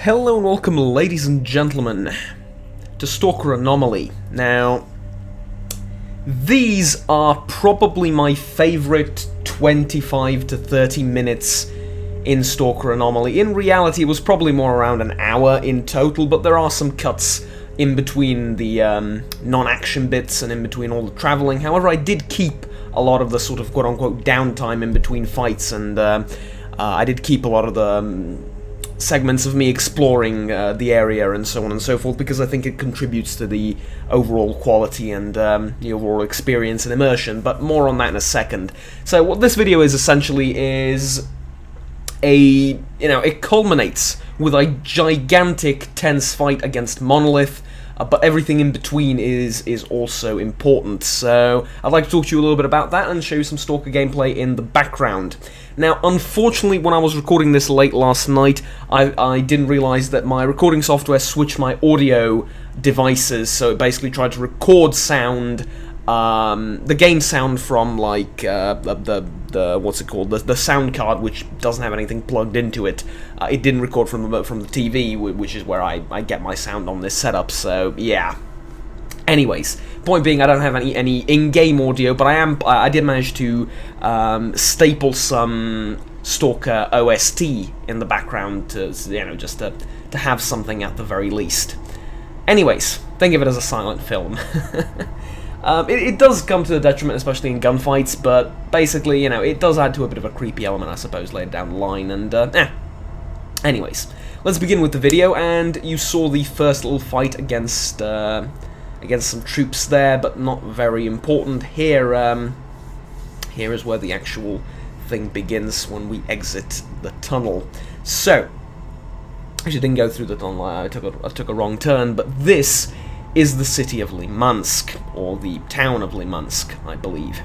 Hello and welcome, ladies and gentlemen, to STALKER Anomaly. Now, these are probably my favourite 25 to 30 minutes in STALKER Anomaly. In reality, it was probably more around an hour in total, but there are some cuts in between the non-action bits and in between all the travelling. However, I did keep a lot of the sort of quote-unquote downtime in between fights, and I did keep a lot of the segments of me exploring the area and so on and so forth, because I think it contributes to the overall quality and the overall experience and immersion, but more on that in a second. So what this video is essentially is it culminates with a gigantic, tense fight against Monolith, but everything in between is also important. So I'd like to talk to you a little bit about that and show you some Stalker gameplay in the background. Now, unfortunately, when I was recording this late last night, I didn't realize that my recording software switched my audio devices, so it basically tried to record sound, the game sound from, like, what's it called, the sound card, which doesn't have anything plugged into it. It didn't record from the TV, which is where I get my sound on this setup, so yeah. Anyways, point being, I don't have any in-game audio, but I did manage to staple some Stalker OST in the background to, just to have something at the very least. Anyways, think of it as a silent film. It does come to the detriment, especially in gunfights, but basically, it does add to a bit of a creepy element, I suppose, later down the line, and, Anyways, let's begin with the video, and you saw the first little fight against some troops there, but not very important. Here, here is where the actual thing begins when we exit the tunnel. So, actually didn't go through the tunnel, I took a wrong turn, but this is the city of Limansk, or the town of Limansk, I believe.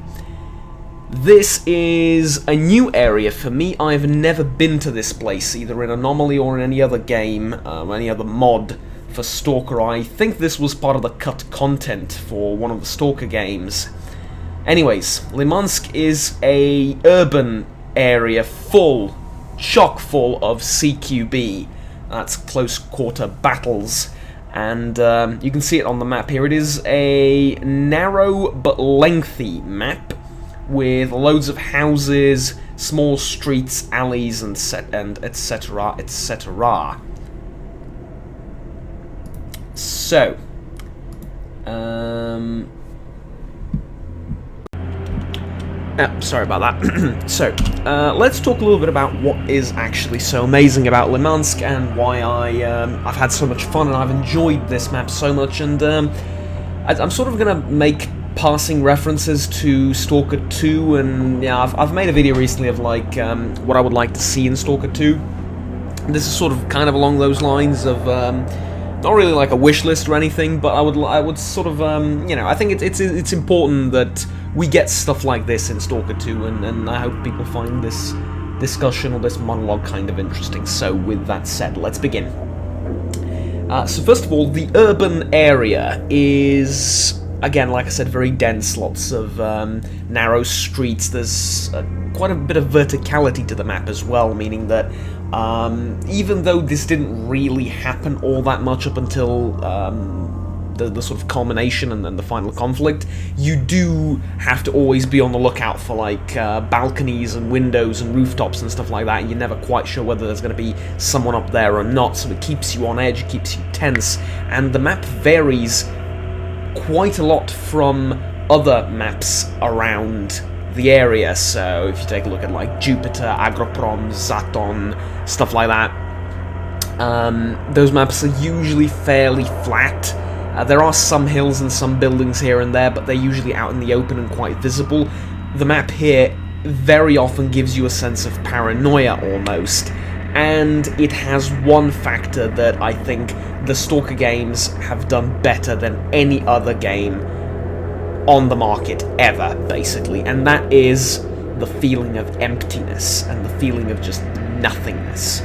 This is a new area for me. I've never been to this place, either in Anomaly or in any other game, any other mod for Stalker. I think this was part of the cut content for one of the Stalker games. Anyways, Limansk is a urban area chock full of CQB. That's close quarter battles. And you can see it on the map here. It is a narrow but lengthy map with loads of houses, small streets, alleys, and etc., etc. So, sorry about that. So, let's talk a little bit about what is actually so amazing about Limansk and why I've had so much fun and I've enjoyed this map so much. And I'm sort of gonna make passing references to Stalker 2, and yeah, I've made a video recently of like what I would like to see in Stalker 2. This is sort of kind of along those lines of not really like a wish list or anything, but I would sort of I think it's important that we get stuff like this in Stalker 2, and I hope people find this discussion or this monologue kind of interesting. So with that said, let's begin. So first of all, the urban area is, again, like I said, very dense, lots of narrow streets. There's quite a bit of verticality to the map as well, meaning that even though this didn't really happen all that much up until the sort of culmination and then the final conflict, you do have to always be on the lookout for like balconies and windows and rooftops and stuff like that. You're never quite sure whether there's going to be someone up there or not, so it keeps you on edge, it keeps you tense, and the map varies quite a lot from other maps around the area. So if you take a look at like Jupiter, Agroprom, Zaton, stuff like that, those maps are usually fairly flat. There are some hills and some buildings here and there, but they're usually out in the open and quite visible. The map here very often gives you a sense of paranoia almost, and it has one factor that I think the Stalker games have done better than any other game on the market ever, basically, and that is the feeling of emptiness and the feeling of just nothingness.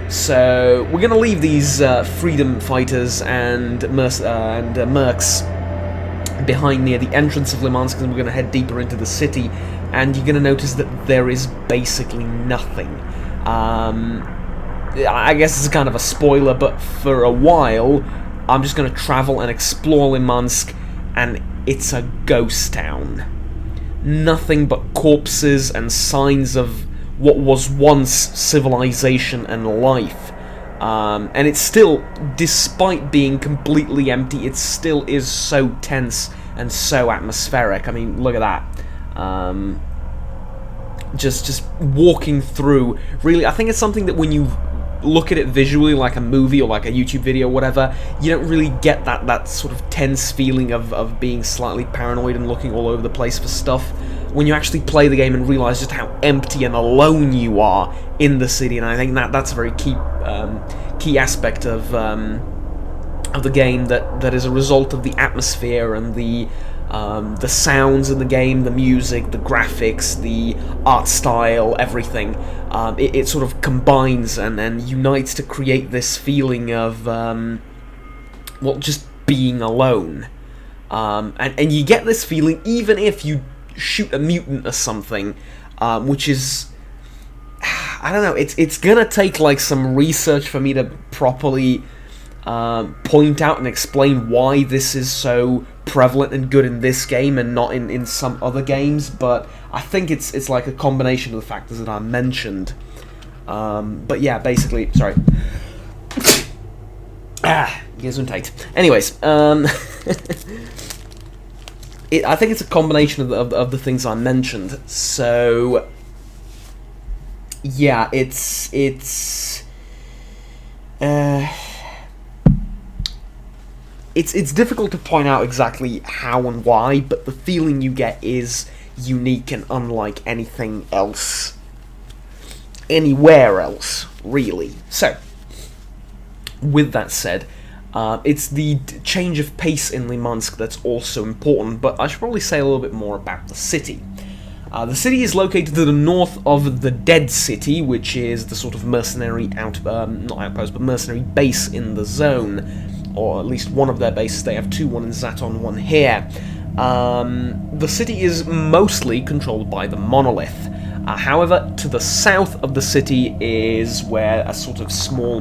So we're going to leave these freedom fighters and mercs behind near the entrance of Limansk, and we're going to head deeper into the city, and you're going to notice that there is basically nothing. I guess it's kind of a spoiler, but for a while, I'm just going to travel and explore Limansk, and it's a ghost town. Nothing but corpses and signs of what was once civilization and life. And it's still, despite being completely empty, it still is so tense and so atmospheric. I mean, look at that. Just walking through, really, I think it's something that when you look at it visually, like a movie or like a YouTube video or whatever, you don't really get that sort of tense feeling of being slightly paranoid and looking all over the place for stuff. When you actually play the game and realize just how empty and alone you are in the city, and I think that's a very key aspect of the game that is a result of the atmosphere and the sounds in the game, the music, the graphics, the art style, everything. It sort of combines and unites to create this feeling of, well, just being alone. And you get this feeling even if you shoot a mutant or something, which is, I don't know, it's gonna take like some research for me to properly point out and explain why this is so prevalent and good in this game and not in some other games, but I think it's like a combination of the factors that I mentioned. But yeah, basically, sorry. Gesundheit. Anyways, I think it's a combination of the things I mentioned. So yeah, it's difficult to point out exactly how and why, but the feeling you get is unique and unlike anything else, anywhere else, really. So, with that said, it's the change of pace in Limansk that's also important, but I should probably say a little bit more about the city. The city is located to the north of the Dead City, which is the sort of mercenary not outpost, but mercenary base in the zone, or at least one of their bases. They have two, one in Zaton, one here. The city is mostly controlled by the Monolith. However, to the south of the city is where a sort of small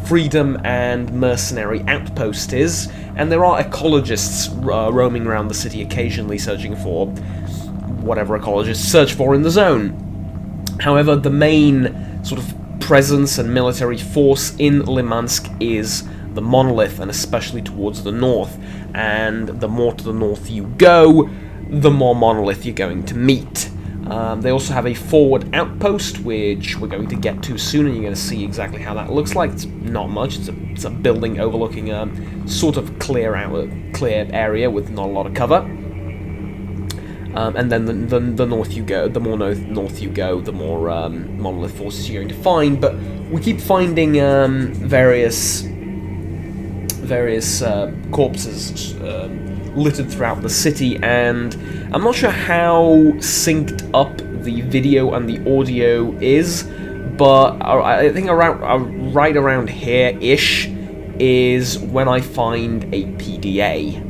freedom and mercenary outpost is, and there are ecologists roaming around the city occasionally searching for whatever ecologists search for in the zone. However, the main sort of presence and military force in Limansk is the Monolith, and especially towards the north. And the more to the north you go, the more Monolith you're going to meet. They also have a forward outpost, which we're going to get to soon, and you're going to see exactly how that looks like. It's not much. It's a building overlooking a sort of clear area with not a lot of cover. And then the north you go, the more north you go, the more Monolith forces you're going to find. But we keep finding various corpses littered throughout the city, and I'm not sure how synced up the video and the audio is, but I think right around here-ish is when I find a PDA.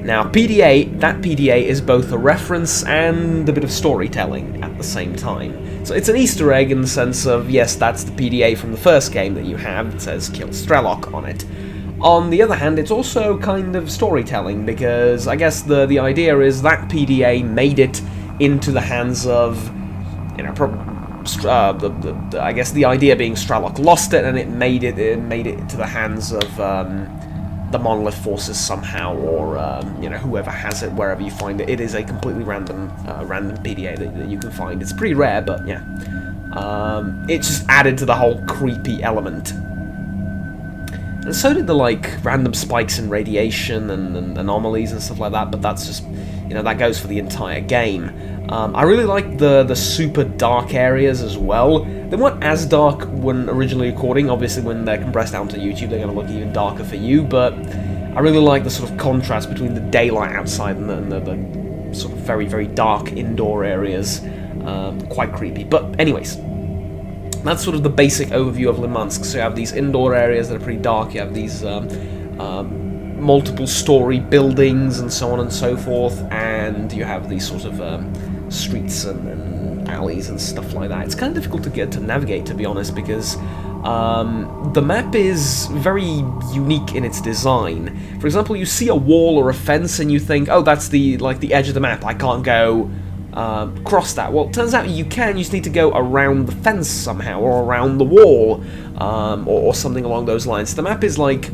Now, that PDA is both a reference and a bit of storytelling at the same time. So it's an Easter egg in the sense of, yes, that's the PDA from the first game that you have that says Kill Strelok on it. On the other hand, it's also kind of storytelling, because I guess the idea is that PDA made it into the hands of, you know, I guess the idea being Strelok lost it, and it made it into the hands of the Monolith forces somehow, or you know, whoever has it, wherever you find it. It is a completely random PDA that you can find. It's pretty rare, but yeah, it's just added to the whole creepy element. And so did the, like, random spikes in radiation and anomalies and stuff like that, but that's just, you know, that goes for the entire game. I really like the super dark areas as well. They weren't as dark when originally recording. Obviously, when they're compressed down to YouTube, they're going to look even darker for you, but I really like the sort of contrast between the daylight outside and the sort of very, very dark indoor areas. Quite creepy. But anyways, that's sort of the basic overview of Limansk. So you have these indoor areas that are pretty dark, you have these multiple story buildings and so on and so forth, and you have these sort of streets and alleys and stuff like that. It's kind of difficult to get to navigate, to be honest, because the map is very unique in its design. For example, you see a wall or a fence and you think, oh, that's the edge of the map, I can't go cross that. Well, it turns out you can, you just need to go around the fence somehow, or around the wall, or something along those lines. The map is like...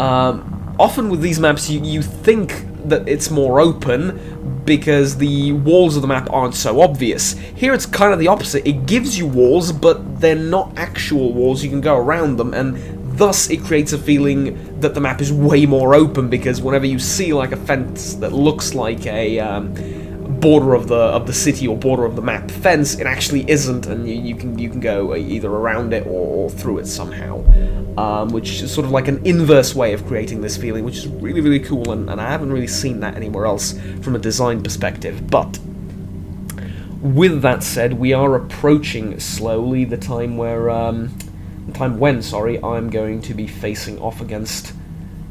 often with these maps you think that it's more open because the walls of the map aren't so obvious. Here it's kind of the opposite. It gives you walls, but they're not actual walls. You can go around them, and thus it creates a feeling that the map is way more open, because whenever you see like a fence that looks like a border of the city or border of the map fence, it actually isn't, and you can go either around it or through it somehow, which is sort of like an inverse way of creating this feeling, which is really, really cool, and I haven't really seen that anywhere else from a design perspective. But with that said, we are approaching slowly the time where I'm going to be facing off against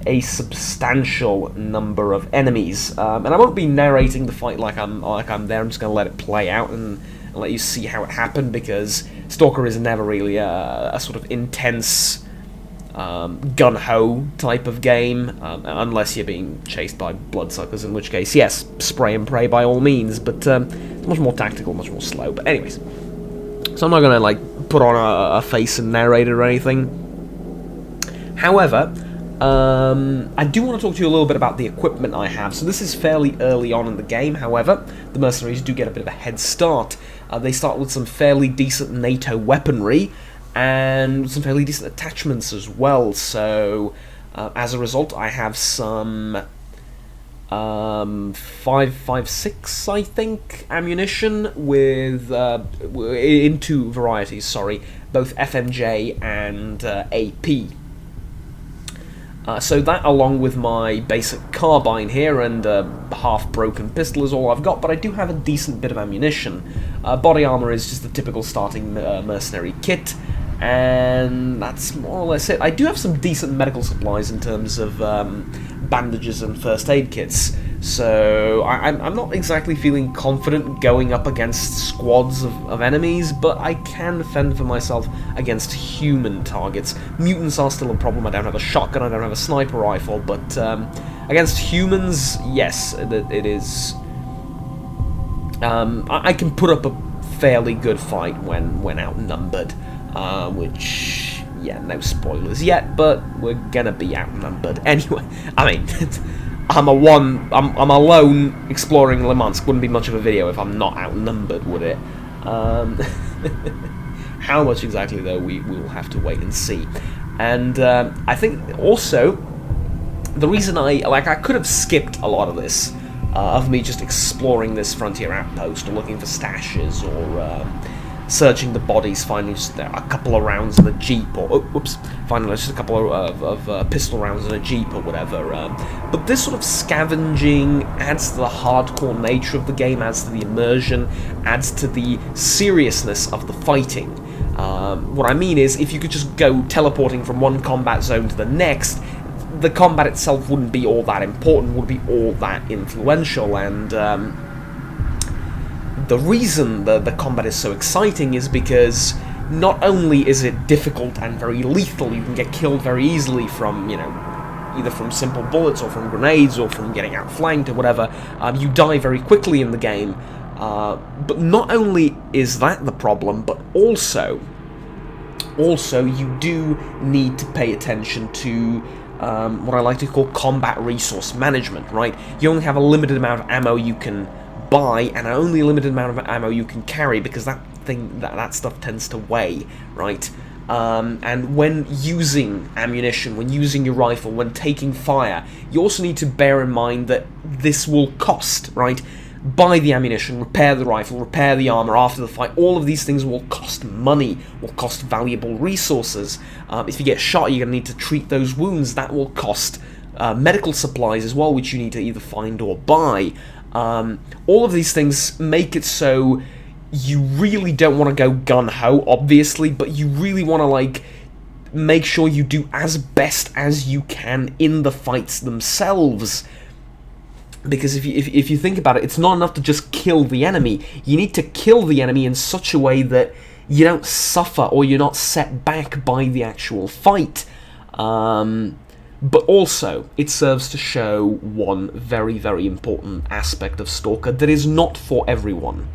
a substantial number of enemies, and I won't be narrating the fight like I'm there. I'm just going to let it play out and let you see how it happened, because Stalker is never really a sort of intense gun-ho type of game, unless you're being chased by bloodsuckers, in which case, yes, spray and pray by all means, but it's much more tactical, much more slow. But anyways, so I'm not going to like put on a face and narrate it or anything. However, I do want to talk to you a little bit about the equipment I have. So this is fairly early on in the game, however, the mercenaries do get a bit of a head start. They start with some fairly decent NATO weaponry, and some fairly decent attachments as well. So, as a result, I have some 5.56, I think, ammunition with in two varieties. Sorry, both FMJ and AP. So that, along with my basic carbine here and half-broken pistol, is all I've got, but I do have a decent bit of ammunition. Body armor is just the typical starting mercenary kit, and that's more or less it. I do have some decent medical supplies in terms of bandages and first aid kits, so I'm not exactly feeling confident going up against squads of enemies, but I can fend for myself against human targets. Mutants are still a problem. I don't have a shotgun, I don't have a sniper rifle, but against humans, yes, it is. I can put up a fairly good fight when outnumbered, which, yeah, no spoilers yet, but we're gonna be outnumbered anyway. I mean, I'm alone exploring Limansk. Wouldn't be much of a video if I'm not outnumbered, would it? How much exactly, though, we will have to wait and see. And I think also the reason I could have skipped a lot of this, of me just exploring this frontier outpost or looking for stashes or searching the bodies, finding just a couple of rounds in a jeep, or finding just a couple of pistol rounds in a jeep or whatever. But this sort of scavenging adds to the hardcore nature of the game, adds to the immersion, adds to the seriousness of the fighting. What I mean is, if you could just go teleporting from one combat zone to the next, the combat itself wouldn't be all that important, wouldn't be all that influential, and the reason the combat is so exciting is because not only is it difficult and very lethal, you can get killed very easily from, you know, either from simple bullets or from grenades or from getting outflanked or whatever. You die very quickly in the game, but not only is that the problem, but also you do need to pay attention to what I like to call combat resource management, right? You only have a limited amount of ammo you can buy, and only a limited amount of ammo you can carry, because that stuff tends to weigh, right? And when using ammunition, when using your rifle, when taking fire, you also need to bear in mind that this will cost, right? Buy the ammunition, repair the rifle, repair the armor after the fight. All of these things will cost money, will cost valuable resources. If you get shot, you're going to need to treat those wounds. That will cost medical supplies as well, which you need to either find or buy. All of these things make it so you really don't want to go gun-ho, obviously, but you really want to, like, make sure you do as best as you can in the fights themselves. Because if you think about it, it's not enough to just kill the enemy. You need to kill the enemy in such a way that you don't suffer or you're not set back by the actual fight. But also, it serves to show one very, very important aspect of Stalker that is not for everyone.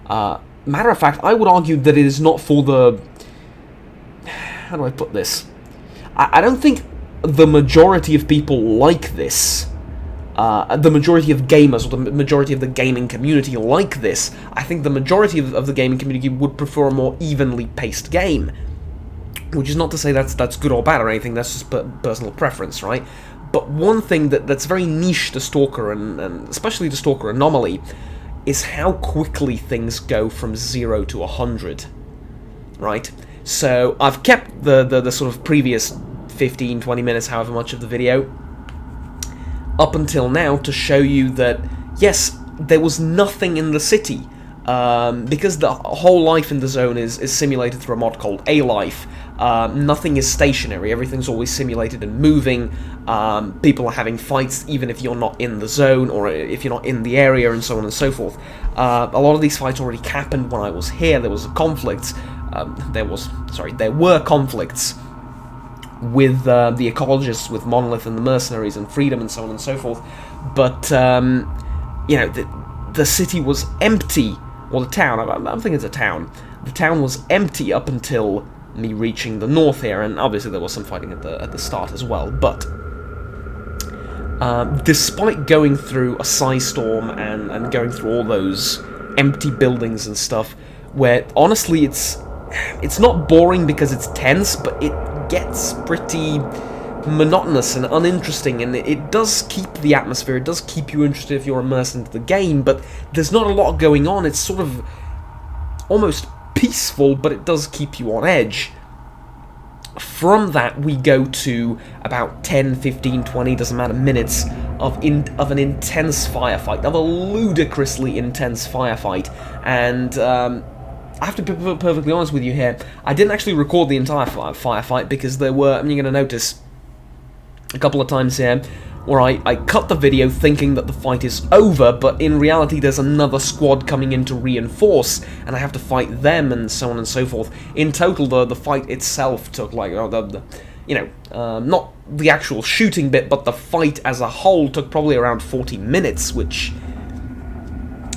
Matter of fact, I would argue that it is not for the... How do I put this? I don't think the majority of people like this. The majority of gamers, or the majority of the gaming community like this. I think the majority of the gaming community would prefer a more evenly paced game. Which is not to say that's good or bad or anything, that's just personal preference, right? But one thing that's very niche to Stalker, and especially to Stalker Anomaly, is how quickly things go from 0 to 100, right? So I've kept the sort of previous 15, 20 minutes, however much of the video, up until now to show you that, yes, there was nothing in the city, because the whole life in the zone is simulated through a mod called A-Life. Nothing is stationary, everything's always simulated and moving. People are having fights even if you're not in the zone, or if you're not in the area, and so on and so forth. A lot of these fights already happened when I was here. There was a conflict, there were conflicts with the ecologists, with Monolith and the mercenaries and Freedom and so on and so forth, but you know, the city was empty, or the town, I'm thinking it's a town. The town was empty up until me reaching the north here, and obviously there was some fighting at the start as well, but despite going through a storm and going through all those empty buildings and stuff, where honestly it's not boring because it's tense, but it gets pretty monotonous and uninteresting, and it does keep the atmosphere, it does keep you interested if you're immersed into the game, but there's not a lot going on. It's sort of almost peaceful, but it does keep you on edge. From that, we go to about 10, 15, 20, doesn't matter, minutes of an intense firefight, of a ludicrously intense firefight, and I have to be perfectly honest with you here, I didn't actually record the entire firefight because there were, you're going to notice a couple of times here where I cut the video thinking that the fight is over, but in reality there's another squad coming in to reinforce, and I have to fight them, and so on and so forth. In total, the fight itself took like, not the actual shooting bit, but the fight as a whole took probably around 40 minutes, which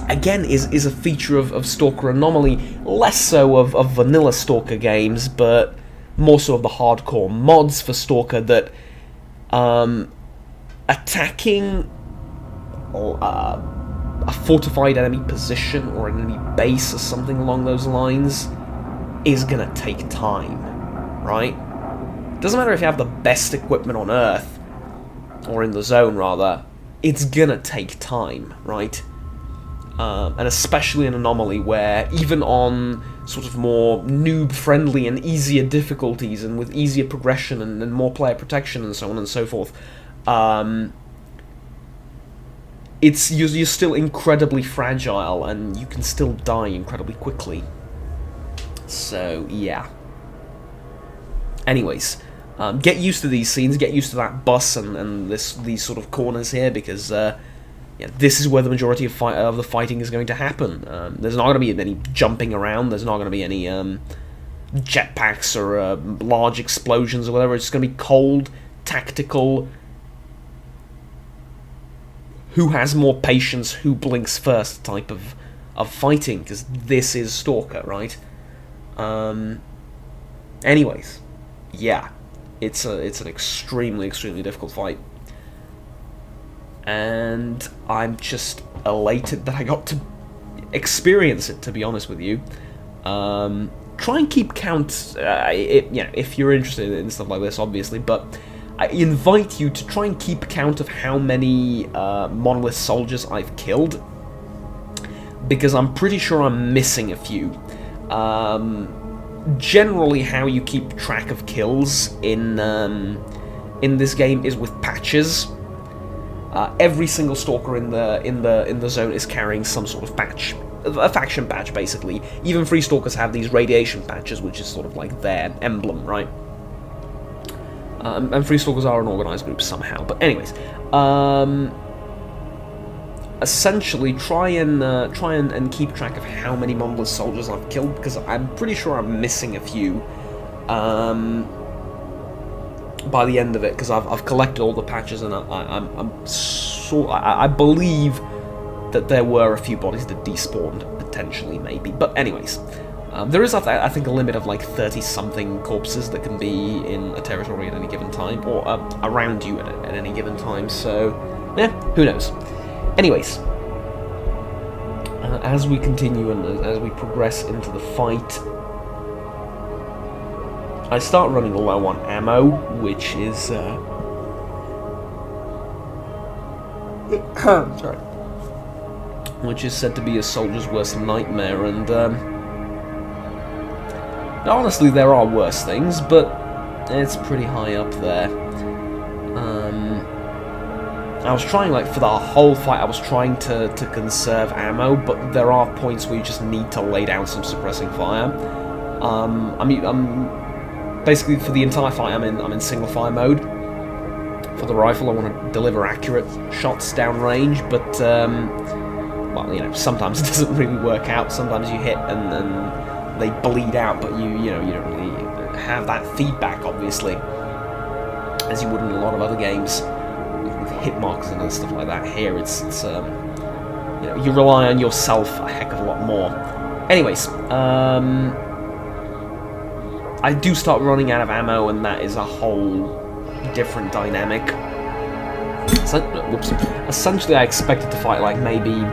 again is a feature of Stalker Anomaly, less so of vanilla Stalker games, but more so of the hardcore mods for Stalker, that attacking a fortified enemy position or an enemy base or something along those lines is gonna take time, right? Doesn't matter if you have the best equipment on Earth, or in the zone rather, it's gonna take time, right? And especially in Anomaly, where even on sort of more noob-friendly and easier difficulties, and with easier progression and more player protection and so on and so forth, you're still incredibly fragile, and you can still die incredibly quickly. So, yeah. Anyways, get used to these scenes, get used to that bus and these sort of corners here, because yeah, this is where the majority of the fighting is going to happen. There's not going to be any jumping around, there's not going to be any jetpacks or large explosions or whatever. It's going to be cold, tactical, who has more patience, who blinks first type of fighting, because this is Stalker, right? Anyways, yeah, it's an extremely, extremely difficult fight. And I'm just elated that I got to experience it, to be honest with you. Try and keep count, if you're interested in stuff like this, obviously, but I invite you to try and keep count of how many Monolith soldiers I've killed, because I'm pretty sure I'm missing a few. Generally, how you keep track of kills in this game is with patches. Every single Stalker in the zone is carrying some sort of patch, a faction patch, basically. Even Free Stalkers have these radiation patches, which is sort of like their emblem, right? And Free Stalkers are an organized group somehow. But anyways, essentially try and keep track of how many Monolith soldiers I've killed, because I'm pretty sure I'm missing a few by the end of it, because I've collected all the patches, and I believe that there were a few bodies that despawned, potentially, maybe. But anyways, there is, I think, a limit of like 30-something corpses that can be in a territory at any given time, or around you at any given time, so, yeah, who knows. Anyways, as we continue and as we progress into the fight, I start running low on ammo, which is, sorry, which is said to be a soldier's worst nightmare, and, honestly, there are worse things, but it's pretty high up there. I was trying, like, for the whole fight, I was trying to conserve ammo, but there are points where you just need to lay down some suppressing fire. Basically, for the entire fight, I'm in single fire mode. For the rifle, I want to deliver accurate shots downrange, but, well, you know, sometimes it doesn't really work out. Sometimes you hit and they bleed out, but you don't really have that feedback, obviously, as you would in a lot of other games with hit marks and stuff like that. Here, it's you know, you rely on yourself a heck of a lot more. Anyways, I do start running out of ammo, and that is a whole different dynamic. So, whoops. Essentially, I expected to fight like maybe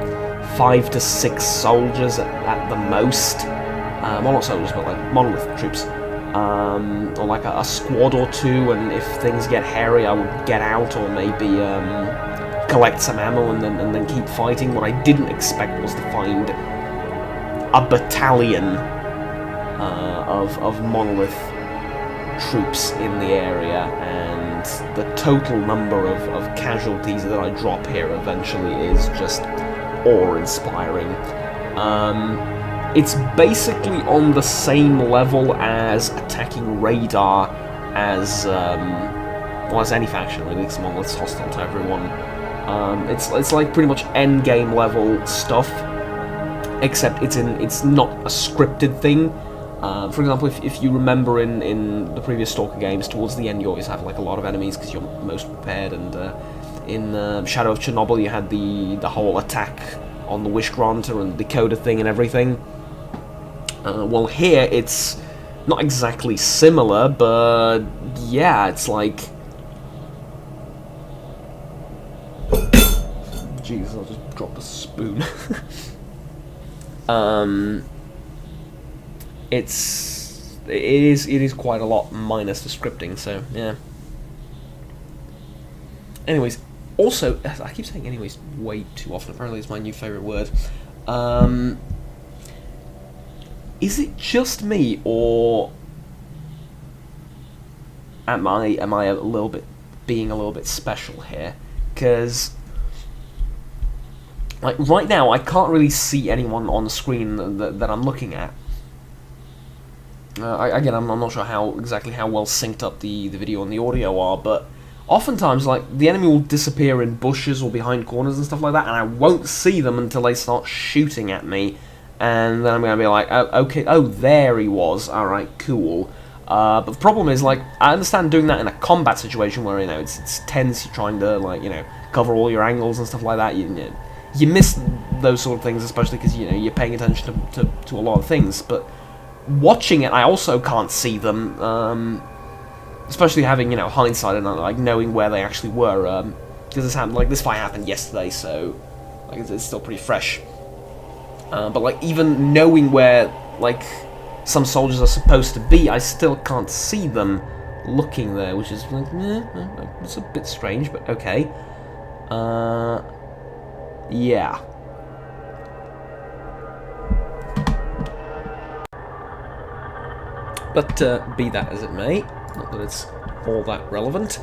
5 to 6 soldiers at the most. Well, not soldiers, but like Monolith troops. Or like a squad or two, and if things get hairy, I would get out, or maybe collect some ammo and then keep fighting. What I didn't expect was to find a battalion of Monolith troops in the area, and the total number of casualties that I drop here eventually is just awe-inspiring. It's basically on the same level as attacking radar as, well, as any faction, really, because Monolith's hostile to everyone. It's like pretty much endgame level stuff, except it's not a scripted thing. For example, if you remember in the previous Stalker games, towards the end you always have like a lot of enemies because you're most prepared, and in Shadow of Chernobyl you had the whole attack on the Wish Granter and Decoder thing and everything. Well, here it's not exactly similar, but yeah, it's like... Jesus, I'll just drop the spoon. It is quite a lot minus the scripting, so yeah. Anyways, also, I keep saying anyways way too often, apparently it's my new favourite word. Is it just me, or am I a little bit being a little bit special here? Because like right now I can't really see anyone on the screen that I'm looking at. Again, I'm not sure exactly how well synced up the video and the audio are, but oftentimes, like, the enemy will disappear in bushes or behind corners and stuff like that, and I won't see them until they start shooting at me, and then I'm going to be like, oh, okay, oh, there he was, alright, cool. But the problem is, like, I understand doing that in a combat situation where, you know, it's tense, you're trying to, like, you know, cover all your angles and stuff like that, you miss those sort of things, especially because, you know, you're paying attention to a lot of things, but watching it, I also can't see them, especially having, you know, hindsight and, like, knowing where they actually were, because this fight happened yesterday, so, like, it's still pretty fresh. But, like, even knowing where, like, some soldiers are supposed to be, I still can't see them looking there, which is, like, it's a bit strange, but okay. Yeah. But, be that as it may, not that it's all that relevant,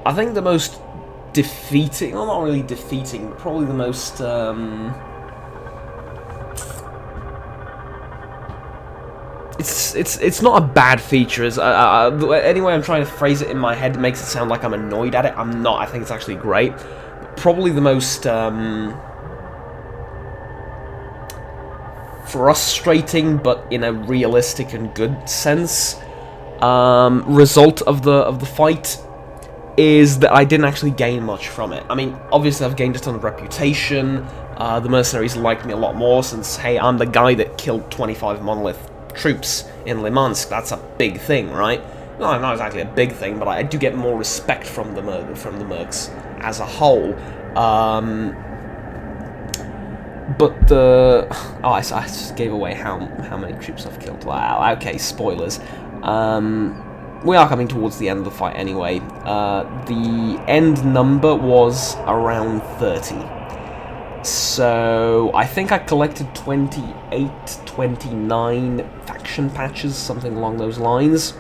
I think the most defeating, well, not really defeating, but probably the most, it's not a bad feature. Anyway, I'm trying to phrase it in my head makes it sound like I'm annoyed at it. I'm not. I think it's actually great. Probably the most frustrating, but in a realistic and good sense, result of the fight is that I didn't actually gain much from it. I mean, obviously I've gained a ton of reputation. The mercenaries like me a lot more since, hey, I'm the guy that killed 25 Monolith troops in Limansk. That's a big thing, right? No, not exactly a big thing, but I do get more respect from the mercs as a whole. But the... Oh, I just gave away how many troops I've killed. Wow, okay, spoilers. We are coming towards the end of the fight anyway. The end number was around 30. So, I think I collected 28, 29 faction patches, something along those lines.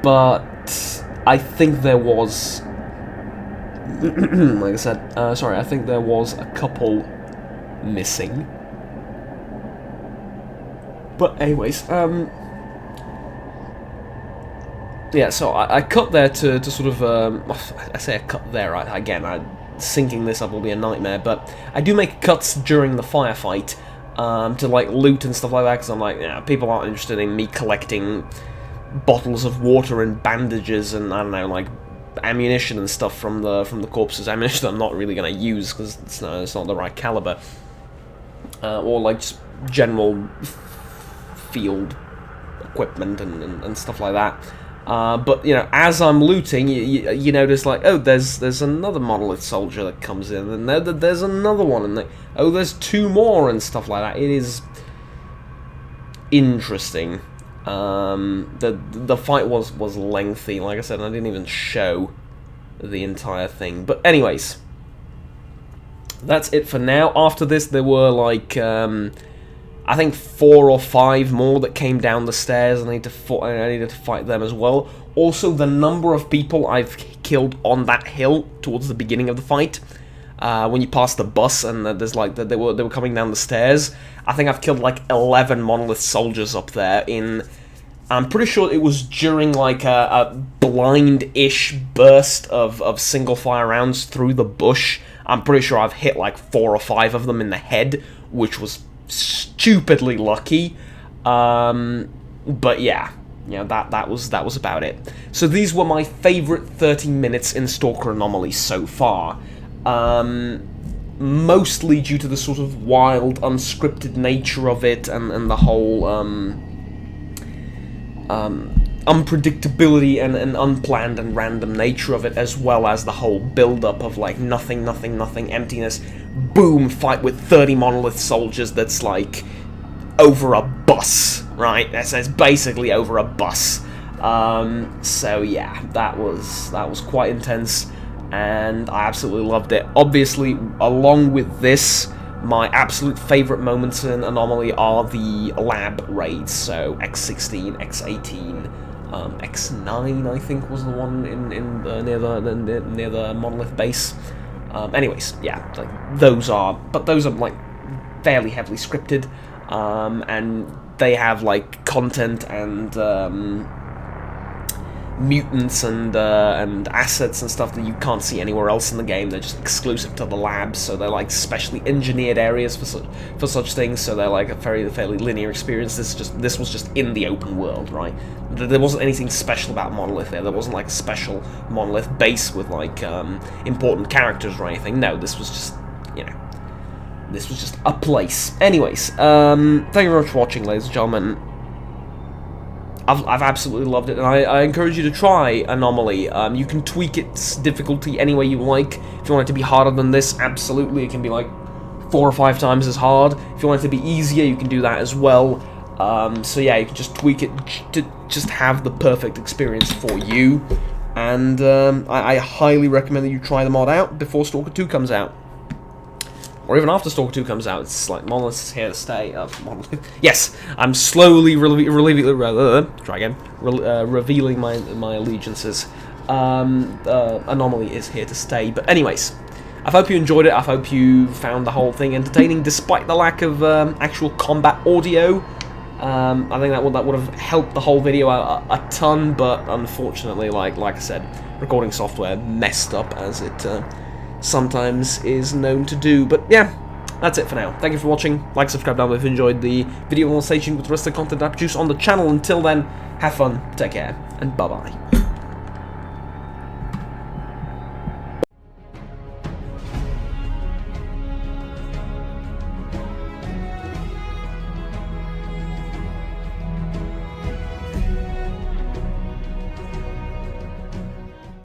But I think there was... like I said, sorry, I think there was a couple missing. But anyways, yeah, so I cut there to sort of, I say I cut there, again, syncing this up will be a nightmare, but I do make cuts during the firefight, to like loot and stuff like that, because I'm like, yeah, people aren't interested in me collecting bottles of water and bandages and, I don't know, like, ammunition and stuff from the corpses. Ammunition I'm not really going to use, because it's not the right caliber. Or like just general field equipment and stuff like that. But you know, as I'm looting, you notice like, oh, there's another Monolith soldier that comes in, and there's another one, and oh, there's two more and stuff like that. It is interesting. The fight was lengthy. Like I said, I didn't even show the entire thing. But anyways, that's it for now. After this, there were like I think 4 or 5 more that came down the stairs. I needed to fight them as well. Also, the number of people I've killed on that hill towards the beginning of the fight, when you pass the bus and there's like they were coming down the stairs. I think I've killed like 11 Monolith soldiers up there in. I'm pretty sure it was during like a blind-ish burst of single-fire rounds through the bush. I'm pretty sure I've hit like 4 or 5 of them in the head, which was stupidly lucky. But yeah, you know, that was about it. So these were my favorite 30 minutes in Stalker Anomaly so far. Mostly due to the sort of wild, unscripted nature of it, and the whole unpredictability and unplanned and random nature of it, as well as the whole build-up of like nothing, emptiness, boom, fight with 30 Monolith soldiers that's like over a bus, right? That's basically over a bus. So yeah, that was quite intense, and I absolutely loved it. Obviously, along with this, my absolute favourite moments in Anomaly are the lab raids, so X16, X18, X9 I think was the one near the Monolith base. Anyways, yeah, like those are like fairly heavily scripted, and they have like content and mutants and assets and stuff that you can't see anywhere else in the game. They're just exclusive to the labs, so they're like specially engineered areas for such things. So they're like a fairly linear experience. This was just in the open world, right? There wasn't anything special about Monolith there. There wasn't like a special Monolith base with like important characters or anything. No, this was just, you know, this was just a place. Anyways, thank you very much for watching, ladies and gentlemen. I've absolutely loved it, and I encourage you to try Anomaly. You can tweak its difficulty any way you like. If you want it to be harder than this, absolutely, it can be like 4 or 5 times as hard. If you want it to be easier, you can do that as well. So yeah, you can just tweak it to just have the perfect experience for you. And I highly recommend that you try the mod out before Stalker 2 comes out. Or even after Stalker 2 comes out. It's like, Monolith is here to stay. Monolith. Yes, I'm slowly revealing my allegiances. Anomaly is here to stay. But anyways, I hope you enjoyed it. I hope you found the whole thing entertaining, despite the lack of actual combat audio. I think that would have helped the whole video a ton, but unfortunately, like I said, recording software messed up, as it sometimes is known to do. But yeah, that's it for now. Thank you for watching. Like, subscribe down below if you enjoyed the video, and I'll stay tuned with the rest of the content I produce on the channel. Until then, have fun, take care, and bye-bye.